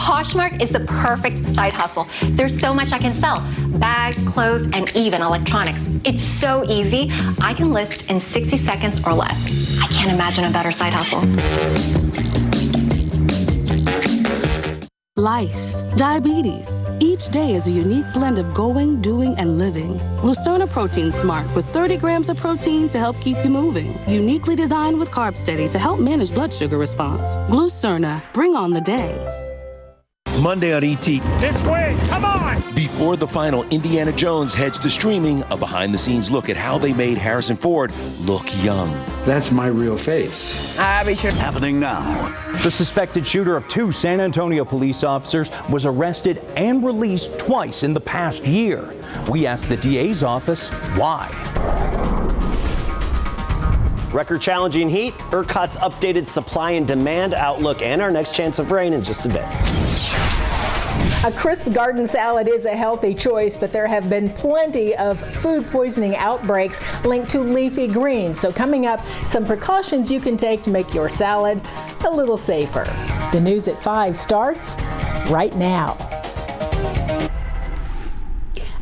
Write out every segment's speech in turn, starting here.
Poshmark is the perfect side hustle. There's so much I can sell. Bags, clothes, and even electronics. It's so easy. I can list in 60 seconds or less. I can't imagine a better side hustle. Life, diabetes. Each day is a unique blend of going, doing, and living. Lucerna Protein Smart with 30 grams of protein to help keep you moving. Uniquely designed with Carb Steady to help manage blood sugar response. Lucerna, bring on the day. Monday on ET. This way, come on! Before the final, Indiana Jones heads to streaming, a behind-the-scenes look at how they made Harrison Ford look young. That's my real face. Happening now. The suspected shooter of 2 San Antonio police officers was arrested and released twice in the past year. We asked the DA's office why. Record-challenging heat, ERCOT's updated supply and demand outlook, and our next chance of rain in just a bit. A crisp garden salad is a healthy choice, but there have been plenty of food poisoning outbreaks linked to leafy greens. So coming up, some precautions you can take to make your salad a little safer. The news at 5 starts right now.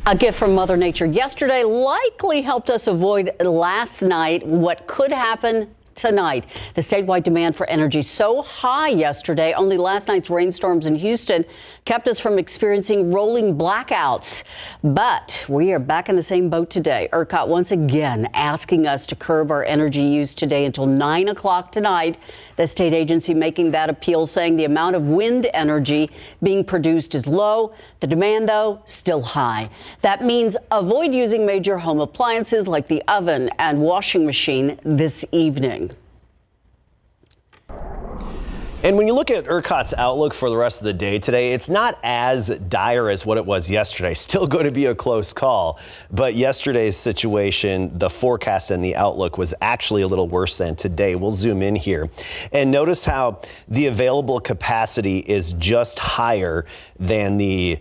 A gift from Mother Nature yesterday likely helped us avoid last night what could happen tonight. The statewide demand for energy so high yesterday, only last night's rainstorms in Houston kept us from experiencing rolling blackouts. But we are back in the same boat today. ERCOT once again asking us to curb our energy use today until 9 o'clock tonight. The state agency making that appeal, saying the amount of wind energy being produced is low. The demand, though, still high. That means avoid using major home appliances like the oven and washing machine this evening. And when you look at ERCOT's outlook for the rest of the day today, it's not as dire as what it was yesterday. Still going to be a close call. But yesterday's situation, the forecast and the outlook was actually a little worse than today. We'll zoom in here and notice how the available capacity is just higher than the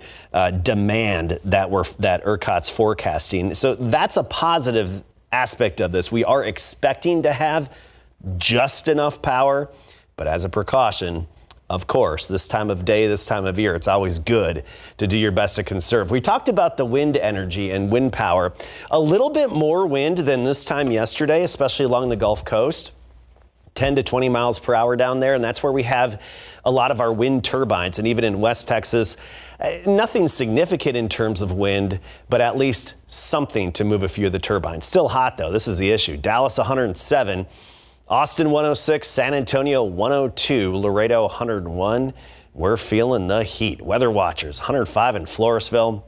demand that ERCOT's forecasting. So that's a positive aspect of this. We are expecting to have just enough power. But as a precaution, of course, this time of day, this time of year, it's always good to do your best to conserve. We talked about the wind energy and wind power. A little bit more wind than this time yesterday, especially along the Gulf Coast. 10 to 20 miles per hour down there. And that's where we have a lot of our wind turbines. And even in West Texas, nothing significant in terms of wind, but at least something to move a few of the turbines. Still hot, though. This is the issue. Dallas 107. Austin 106, San Antonio 102, Laredo 101. We're feeling the heat. Weather watchers 105 in Floresville,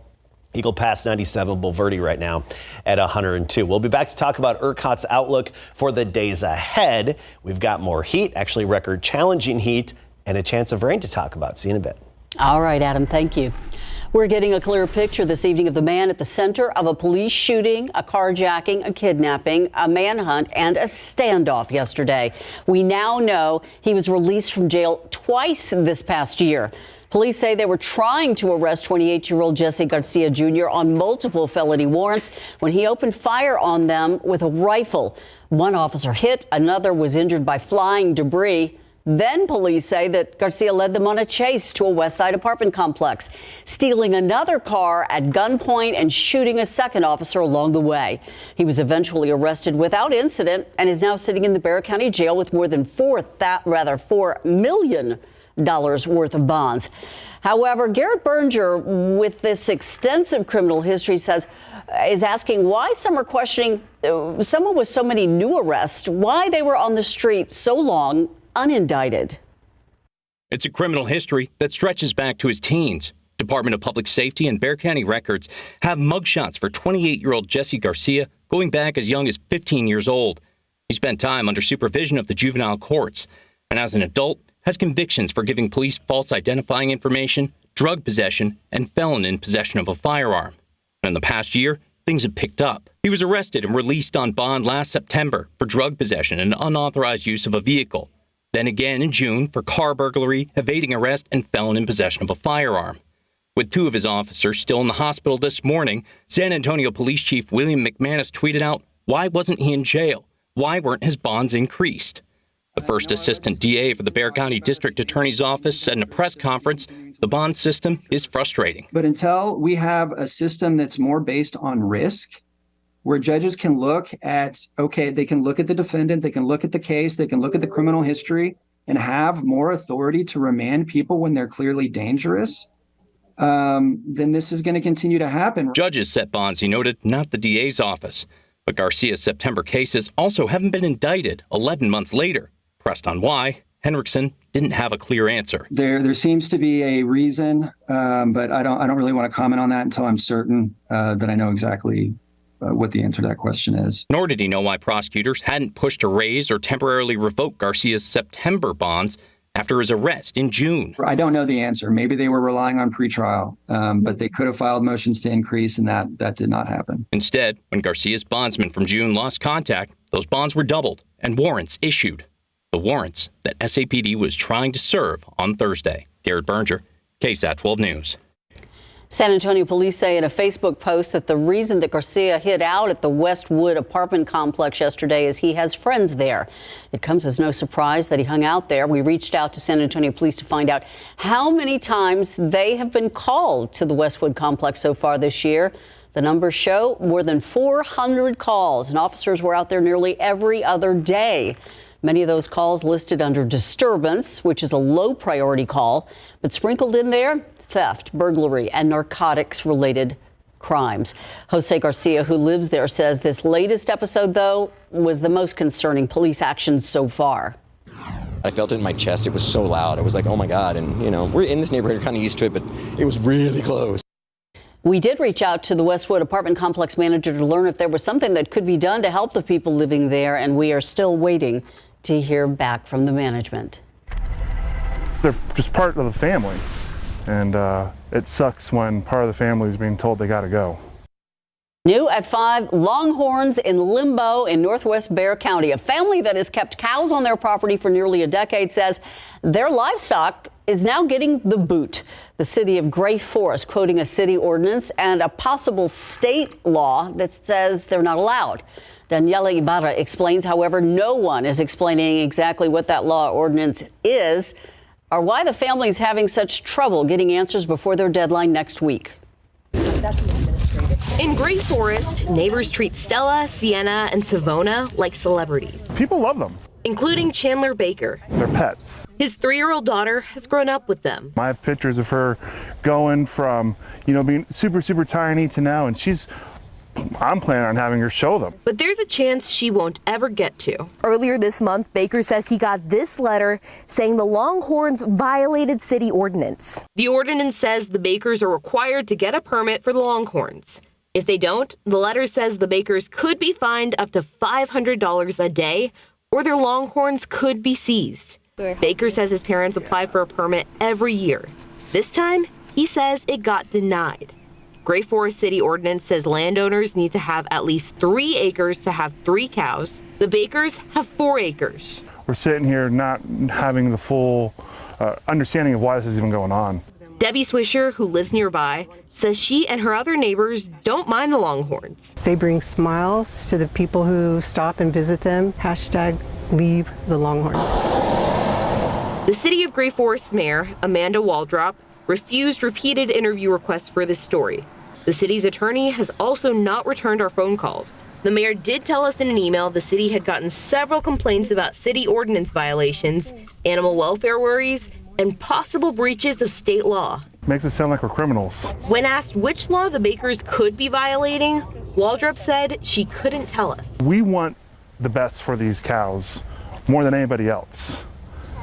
Eagle Pass 97, Bulverde right now at 102. We'll be back to talk about ERCOT's outlook for the days ahead. We've got more heat, actually record challenging heat, and a chance of rain to talk about. See you in a bit. All right, Adam, thank you. We're getting a clear picture this evening of the man at the center of a police shooting, a carjacking, a kidnapping, a manhunt, and a standoff yesterday. We now know he was released from jail twice this past year. Police say they were trying to arrest 28-year-old Jesse Garcia Jr. on multiple felony warrants when he opened fire on them with a rifle. One officer hit, another was injured by flying debris. Then police say that Garcia led them on a chase to a West Side apartment complex, stealing another car at gunpoint and shooting a second officer along the way. He was eventually arrested without incident and is now sitting in the Bexar County Jail with more than $4 million worth of bonds. However, Garrett Berger, with this extensive criminal history, is asking why some are questioning someone with so many new arrests, why they were on the street so long unindicted. It's a criminal history that stretches back to his teens. Department of Public Safety and Bexar County records have mugshots for 28-year-old Jesse Garcia going back as young as 15 years old. He spent time under supervision of the juvenile courts, and as an adult, has convictions for giving police false identifying information, drug possession, and felon in possession of a firearm. And in the past year, things have picked up. He was arrested and released on bond last September for drug possession and unauthorized use of a vehicle. Then again in June for car burglary, evading arrest, and felon in possession of a firearm. With 2 of his officers still in the hospital this morning, San Antonio Police Chief William McManus tweeted out, "Why wasn't he in jail? Why weren't his bonds increased?" The first assistant DA for the Bexar County District Attorney's Office said in a press conference the bond system is frustrating. But until we have a system that's more based on risk, where judges can look at, they can look at the defendant, they can look at the case, they can look at the criminal history, and have more authority to remand people when they're clearly dangerous, then this is going to continue to happen. Judges set bonds, he noted, not the DA's office. But Garcia's September cases also haven't been indicted 11 months later. Pressed on why, Henriksen didn't have a clear answer. There seems to be a reason, but I don't really want to comment on that until I'm certain that I know exactly what the answer to that question is. Nor did he know why prosecutors hadn't pushed to raise or temporarily revoke Garcia's September bonds after his arrest in June. I don't know the answer. Maybe they were relying on pretrial, but they could have filed motions to increase, and that did not happen. Instead, when Garcia's bondsman from June lost contact, those bonds were doubled and warrants issued. The warrants that SAPD was trying to serve on Thursday. Garrett Berger, KSAT 12 News. San Antonio police say in a Facebook post that the reason that Garcia hid out at the Westwood apartment complex yesterday is he has friends there. It comes as no surprise that he hung out there. We reached out to San Antonio police to find out how many times they have been called to the Westwood complex so far this year. The numbers show more than 400 calls, and officers were out there nearly every other day. Many of those calls listed under disturbance, which is a low priority call, but sprinkled in there, theft, burglary, and narcotics-related crimes. Jose Garcia, who lives there, says this latest episode, though, was the most concerning police action so far. I felt it in my chest. It was so loud. I was like, oh, my God. And, we're in this neighborhood, we're kind of used to it, but it was really close. We did reach out to the Westwood apartment complex manager to learn if there was something that could be done to help the people living there, and we are still waiting to hear back from the management. They're just part of the family, and it sucks when part of the family is being told they got to go. New at 5, Longhorns in limbo in northwest Bexar County. A family that has kept cows on their property for nearly a decade says their livestock is now getting the boot. The city of Gray Forest quoting a city ordinance and a possible state law that says they're not allowed. Daniela Ibarra explains, however, no one is explaining exactly what that law ordinance is or why the family is having such trouble getting answers before their deadline next week. In Gray Forest, neighbors treat Stella, Sienna, and Savona like celebrities. People love them. Including Chandler Baker. They're pets. His 3-year-old daughter has grown up with them. I have pictures of her going from, being super, super tiny to now, and I'm planning on having her show them. But there's a chance she won't ever get to. Earlier this month, Baker says he got this letter saying the Longhorns violated city ordinance. The ordinance says the Bakers are required to get a permit for the Longhorns. If they don't, the letter says the Bakers could be fined up to $500 a day, or their Longhorns could be seized. Baker says his parents apply for a permit every year. This time, he says it got denied. Gray Forest City Ordinance says landowners need to have at least 3 acres to have 3 cows. The Bakers have 4 acres. We're sitting here not having the full understanding of why this is even going on. Debbie Swisher, who lives nearby, says she and her other neighbors don't mind the Longhorns. They bring smiles to the people who stop and visit them. #leave the Longhorns. The city of Gray Forest's mayor, Amanda Waldrop, refused repeated interview requests for this story. The city's attorney has also not returned our phone calls. The mayor did tell us in an email the city had gotten several complaints about city ordinance violations, animal welfare worries, and possible breaches of state law. Makes it sound like we're criminals. When asked which law the Bakers could be violating, Waldrop said she couldn't tell us. We want the best for these cows more than anybody else.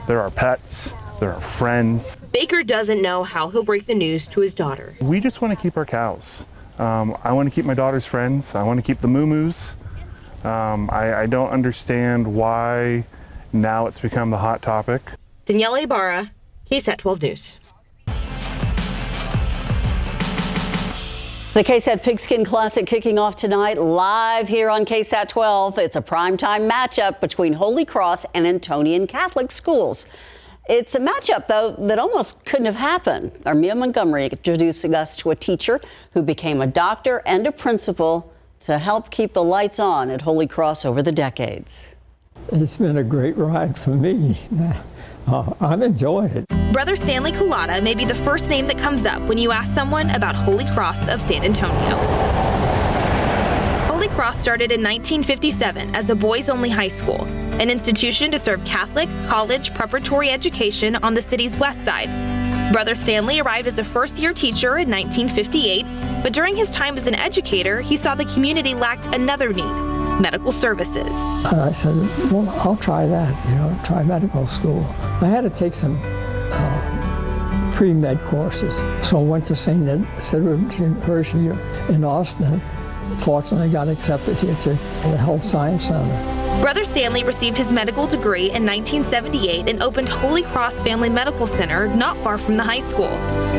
They're our pets, they're our friends. Baker doesn't know how he'll break the news to his daughter. We just want to keep our cows. I want to keep my daughter's friends. I want to keep the moo-moos. I don't understand why now it's become the hot topic. Daniela Ibarra, KSAT 12 News. The KSAT Pigskin Classic kicking off tonight live here on KSAT 12. It's a primetime matchup between Holy Cross and Antonian Catholic schools. It's a matchup, though, that almost couldn't have happened. Armia Montgomery introducing us to a teacher who became a doctor and a principal to help keep the lights on at Holy Cross over the decades. It's been a great ride for me. I'm enjoying it. Brother Stanley Culata may be the first name that comes up when you ask someone about Holy Cross of San Antonio. Holy Cross started in 1957 as a boys-only high school, an institution to serve Catholic, college, preparatory education on the city's west side. Brother Stanley arrived as a first-year teacher in 1958, but during his time as an educator, he saw the community lacked another need: medical services. I said, well, I'll try that, try medical school. I had to take some pre-med courses, so I went to St. Edward's University in Austin. Fortunately, I got accepted here to the Health Science Center. Brother Stanley received his medical degree in 1978 and opened Holy Cross Family Medical Center not far from the high school.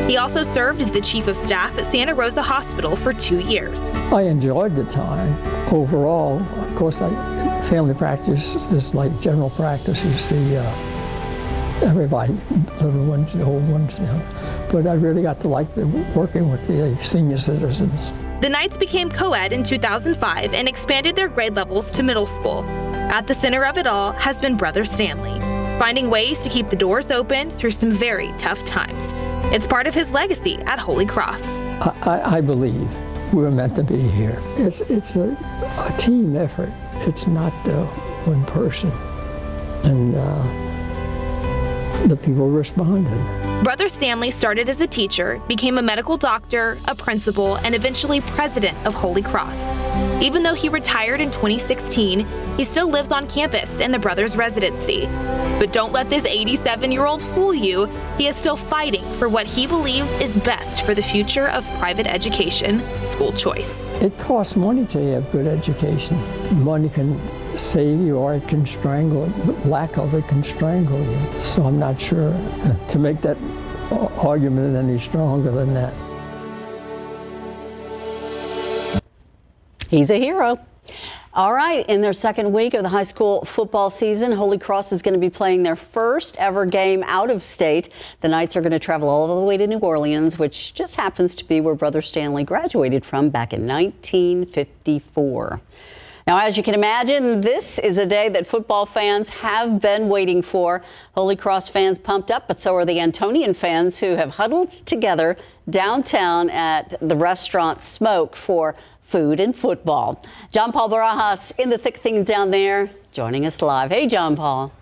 He also served as the chief of staff at Santa Rosa Hospital for 2 years. I enjoyed the time overall. Of course, family practice is like general practice. You see everybody, little ones, the old ones, But I really got to like working with the senior citizens. The Knights became co-ed in 2005 and expanded their grade levels to middle school. At the center of it all has been Brother Stanley, finding ways to keep the doors open through some very tough times. It's part of his legacy at Holy Cross. I believe we're meant to be here. It's a team effort. It's not one person. And the people responded. Brother Stanley started as a teacher, became a medical doctor, a principal, and eventually president of Holy Cross. Even though he retired in 2016, he still lives on campus in the Brothers' residency. But don't let this 87-year-old fool you. He is still fighting for what he believes is best for the future of private education, school choice. It costs money to have good education. Money can save you or it can strangle it. Lack of it can strangle you. So I'm not sure to make that argument any stronger than that. He's a hero. All right, in their second week of the high school football season, Holy Cross is going to be playing their first ever game out of state. The Knights are going to travel all the way to New Orleans, which just happens to be where Brother Stanley graduated from back in 1954. Now, as you can imagine, this is a day that football fans have been waiting for. Holy Cross fans pumped up, but so are the Antonian fans who have huddled together downtown at the restaurant Smoke for food and football. John Paul Barajas in the thick of things down there, joining us live. Hey, John Paul.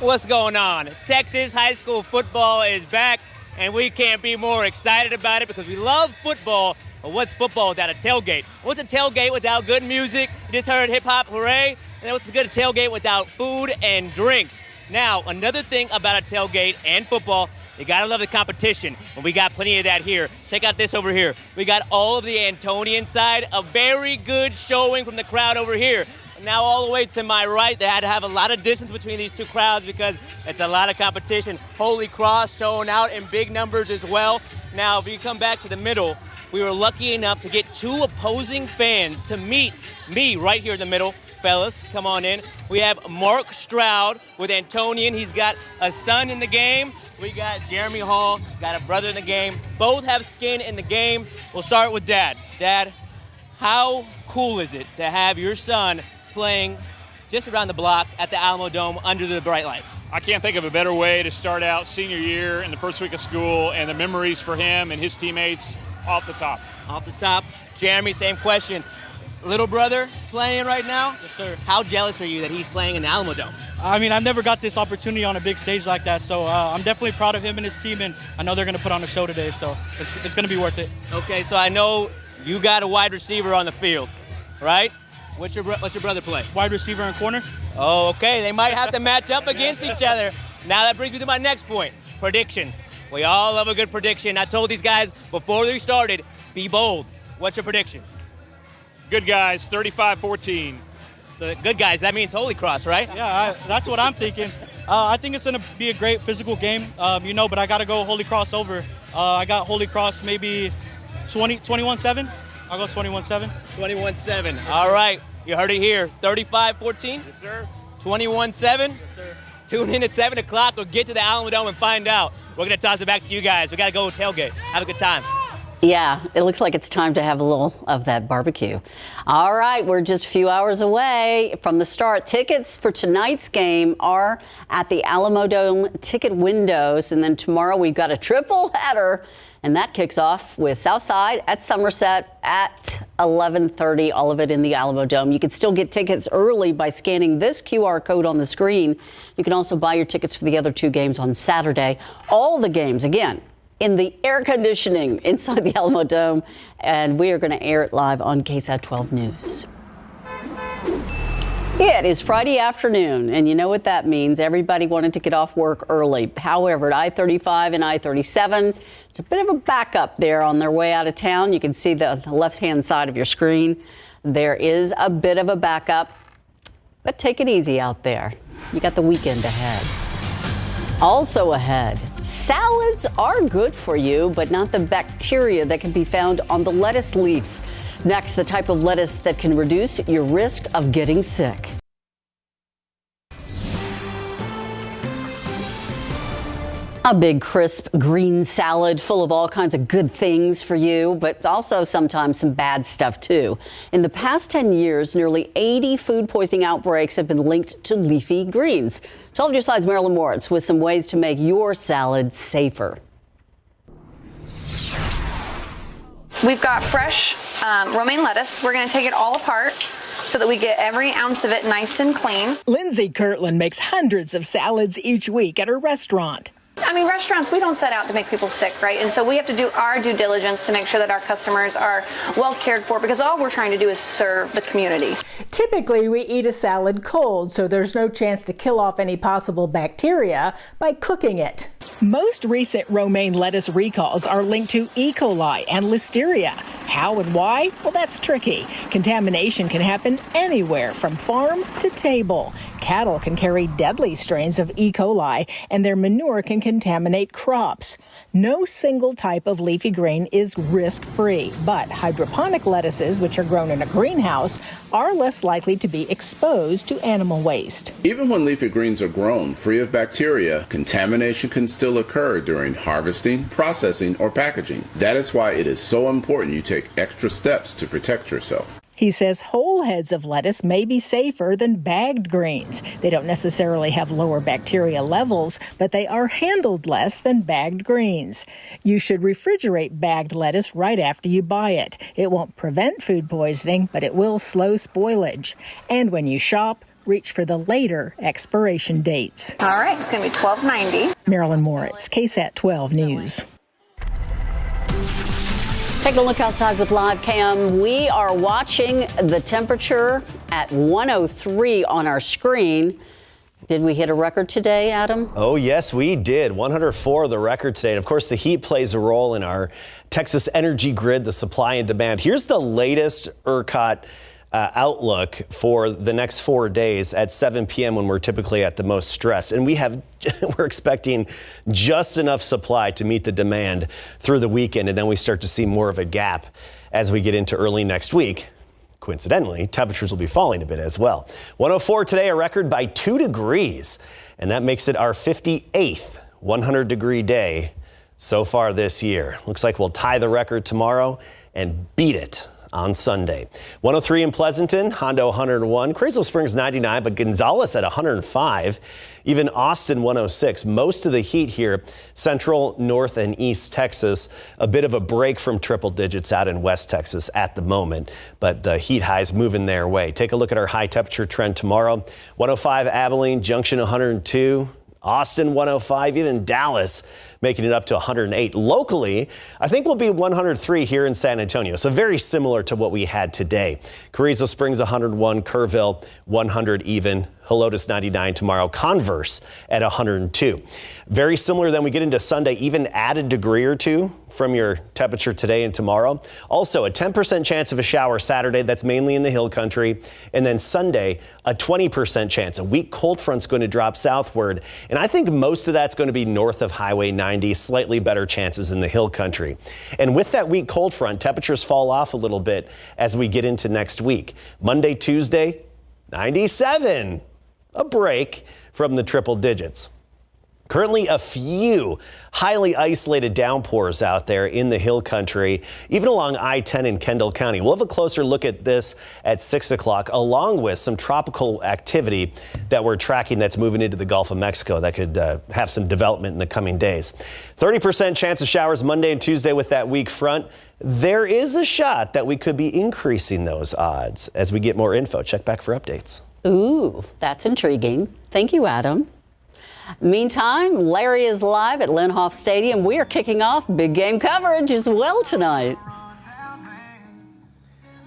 What's going on? Texas high school football is back, and we can't be more excited about it because we love football. But what's football without a tailgate? What's a tailgate without good music? You just heard hip hop hooray. And then what's a good tailgate without food and drinks? Now, another thing about a tailgate and football, you gotta love the competition, and we got plenty of that here. Check out this over here. We got all of the Antonian side, a very good showing from the crowd over here. Now all the way to my right, they had to have a lot of distance between these two crowds because it's a lot of competition. Holy Cross showing out in big numbers as well. Now, if you come back to the middle, we were lucky enough to get two opposing fans to meet me right here in the middle. Fellas, come on in. We have Mark Stroud with Antonian. He's got a son in the game. We got Jeremy Hall, got a brother in the game. Both have skin in the game. We'll start with Dad. Dad, how cool is it to have your son playing just around the block at the Alamo Dome under the bright lights? I can't think of a better way to start out senior year in the first week of school, and the memories for him and his teammates off the top. Off the top. Jeremy, same question. Little brother playing right now? Yes, sir. How jealous are you that he's playing in the Alamo Dome? I mean, I've never got this opportunity on a big stage like that, so I'm definitely proud of him and his team, and I know they're going to put on a show today, so it's going to be worth it. Okay, so I know you got a wide receiver on the field, right? What's your brother play? Wide receiver and corner. Oh, okay. They might have to match up against each other. Now that brings me to my next point, predictions. We all love a good prediction. I told these guys before we started, be bold. What's your prediction? Good guys, 35-14. So good guys, that means Holy Cross, right? Yeah, that's what I'm thinking. I think it's going to be a great physical game, but I got to go Holy Cross over. I got Holy Cross maybe 21-7. I'll go 21-7. 21-7. All right, you heard it here. 35-14? Yes, sir. 21-7? Yes, sir. Tune in at 7 o'clock or get to the Alamo Dome and find out. We're going to toss it back to you guys. We got to go tailgate. Have a good time. Yeah, it looks like it's time to have a little of that barbecue. All right, we're just a few hours away from the start. Tickets for tonight's game are at the Alamo Dome ticket windows. And then tomorrow we've got a triple header. And that kicks off with Southside at Somerset at 11:30, all of it in the Alamo Dome. You can still get tickets early by scanning this QR code on the screen. You can also buy your tickets for the other two games on Saturday. All the games, again, in the air conditioning inside the Alamo Dome. And we are going to air it live on KSAT 12 News. It is Friday afternoon, and you know what that means. Everybody wanted to get off work early. However, at I-35 and I-37, it's a bit of a backup there on their way out of town. You can see the left-hand side of your screen. There is a bit of a backup, but take it easy out there. You got the weekend ahead. Also ahead, salads are good for you, but not the bacteria that can be found on the lettuce leaves. Next, the type of lettuce that can reduce your risk of getting sick. A big, crisp green salad full of all kinds of good things for you, but also sometimes some bad stuff, too. In the past 10 years, nearly 80 food poisoning outbreaks have been linked to leafy greens. 12 News Side's Marilyn Moritz with some ways to make your salad safer. We've got fresh romaine lettuce. We're going to take it all apart so that we get every ounce of it nice and clean. Lindsay Kirtland makes hundreds of salads each week at her restaurant. I mean, restaurants, we don't set out to make people sick, right? And so we have to do our due diligence to make sure that our customers are well cared for, because all we're trying to do is serve the community. Typically, we eat a salad cold, so there's no chance to kill off any possible bacteria by cooking it. Most recent romaine lettuce recalls are linked to E. coli and listeria. How and why? Well, that's tricky. Contamination can happen anywhere from farm to table. Cattle can carry deadly strains of E. coli, and their manure can contaminate crops. No single type of leafy green is risk-free, but hydroponic lettuces, which are grown in a greenhouse, are less likely to be exposed to animal waste. Even when leafy greens are grown free of bacteria, contamination can still occur during harvesting, processing, or packaging. That is why it is so important you take extra steps to protect yourself. He says whole heads of lettuce may be safer than bagged greens. They don't necessarily have lower bacteria levels, but they are handled less than bagged greens. You should refrigerate bagged lettuce right after you buy it. It won't prevent food poisoning, but it will slow spoilage. And when you shop, reach for the later expiration dates. All right, it's going to be $12.90. Marilyn Moritz, KSAT 12 News. Taking a look outside with live cam. We are watching the temperature at 103 on our screen. Did we hit a record today, Adam? Oh, yes, we did. 104 the record today. And of course, the heat plays a role in our Texas energy grid, the supply and demand. Here's the latest ERCOT outlook for the next 4 days at 7 p.m. when we're typically at the most stress. And we're expecting just enough supply to meet the demand through the weekend. And then we start to see more of a gap as we get into early next week. Coincidentally, temperatures will be falling a bit as well. 104 today, a record by 2 degrees. And that makes it our 58th 100-degree day so far this year. Looks like we'll tie the record tomorrow and beat it on Sunday. 103 in Pleasanton, Hondo 101, Crazel Springs 99, but Gonzales at 105, even Austin 106. Most of the heat here, central, north, and east Texas. A bit of a break from triple digits out in West Texas at the moment, but the heat highs moving their way. Take a look at our high temperature trend tomorrow. 105 Abilene, Junction 102. Austin 105, even Dallas making it up to 108. Locally, I think we'll be 103 here in San Antonio, so very similar to what we had today. Carrizo Springs 101, Kerrville 100 even, Helotes 99 tomorrow, Converse at 102. Very similar then we get into Sunday, even add a degree or two from your temperature today and tomorrow. Also a 10% chance of a shower Saturday, that's mainly in the hill country. And then Sunday, a 20% chance. A weak cold front's going to drop southward. And I think most of that's going to be north of Highway 90, slightly better chances in the hill country. And with that weak cold front, temperatures fall off a little bit as we get into next week. Monday, Tuesday, 97. A break from the triple digits. Currently, a few highly isolated downpours out there in the hill country, even along I-10 in Kendall County. We'll have a closer look at this at 6 o'clock, along with some tropical activity that we're tracking that's moving into the Gulf of Mexico that could have some development in the coming days. 30% chance of showers Monday and Tuesday with that weak front. There is a shot that we could be increasing those odds as we get more info. Check back for updates. Ooh, that's intriguing. Thank you, Adam. Meantime, Larry is live at Linhoff Stadium. We are kicking off big game coverage as well tonight.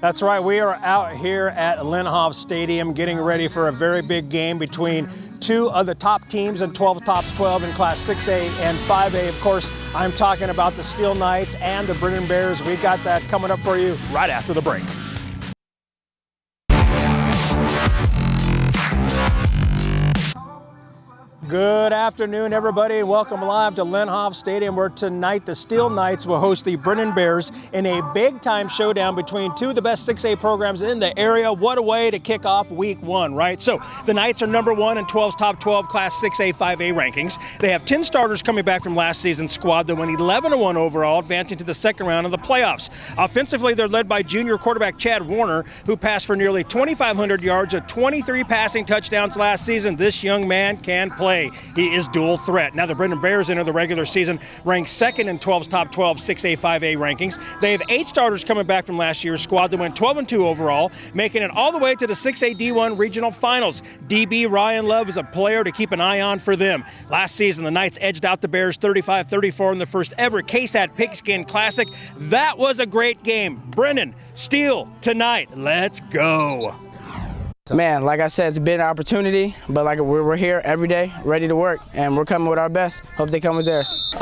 That's right. We are out here at Linhoff Stadium getting ready for a very big game between two of the top teams in 12 top 12 in Class 6A and 5A. Of course, I'm talking about the Steel Knights and the Brennan Bears. We got that coming up for you right after the break. Good afternoon, everybody, and welcome live to Linhoff Stadium, where tonight the Steel Knights will host the Brennan Bears in a big-time showdown between two of the best 6A programs in the area. What a way to kick off week one, right? So the Knights are number one in 12's top 12 Class 6A, 5A rankings. They have 10 starters coming back from last season's squad that went 11-1 overall, advancing to the second round of the playoffs. Offensively, they're led by junior quarterback Chad Warner, who passed for nearly 2,500 yards of 23 passing touchdowns last season. This young man can play. He is dual threat. Now the Brennan Bears enter the regular season ranked second in 12's top 12 6A, 5A rankings. They have 8 starters coming back from last year's squad that went 12-2 overall, making it all the way to the 6A D1 regional finals. DB Ryan Love is a player to keep an eye on for them. Last season, the Knights edged out the Bears 35-34 in the first ever KSAT Pigskin Classic. That was a great game. Brennan, Steel tonight. Let's go. Man, like I said, it's been an opportunity, but like we're here every day, ready to work, and we're coming with our best. Hope they come with theirs.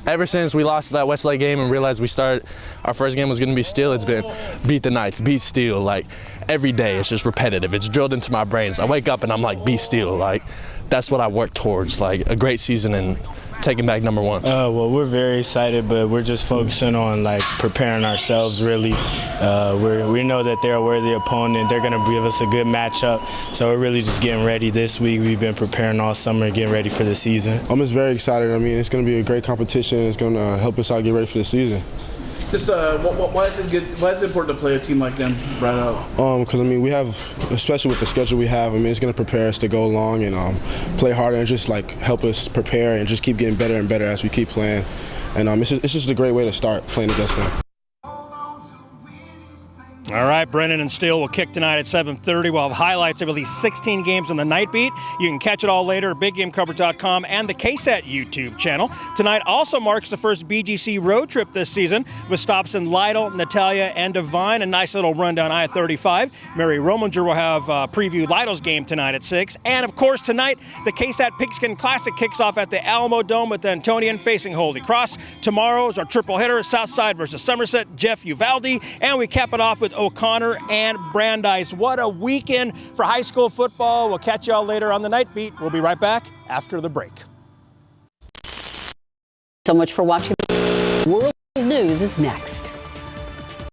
Ever since we lost that Westlake game and realized our first game was going to be Steel, it's been beat the Knights, beat Steel. Like every day, it's just repetitive. It's drilled into my brains. I wake up and I'm like, beat Steel. Like that's what I work towards. Like a great season and taking back number one. Well, we're very excited, but we're just focusing on like preparing ourselves. Really, we know that they're a worthy opponent. They're going to give us a good matchup. So we're really just getting ready this week. We've been preparing all summer, getting ready for the season. I'm just very excited. I mean, it's going to be a great competition. It's going to help us out get ready for the season. Just why is it important to play a team like them right out? Because I mean, we have, especially with the schedule we have, I mean, it's going to prepare us to go along and play harder and just like help us prepare and just keep getting better and better as we keep playing. And it's just a great way to start playing against them. All right, Brennan and Steel will kick tonight at 7:30. We'll have highlights of at least 16 games on the night beat. You can catch it all later at BigGameCoverage.com and the KSAT YouTube channel. Tonight also marks the first BGC road trip this season with stops in Lytle, Natalia, and Devine. A nice little run down I-35. Mary Rominger will have previewed Lytle's game tonight at 6. And, of course, tonight, the KSAT Pigskin Classic kicks off at the Alamo Dome with the Antonian facing Holy Cross. Tomorrow is our triple hitter, Southside versus Somerset, Jeff Uvalde. And we cap it off with O'Connor and Brandeis. What a weekend for high school football. We'll catch y'all later on the night beat. We'll be right back after the break. So much for watching. World News is next.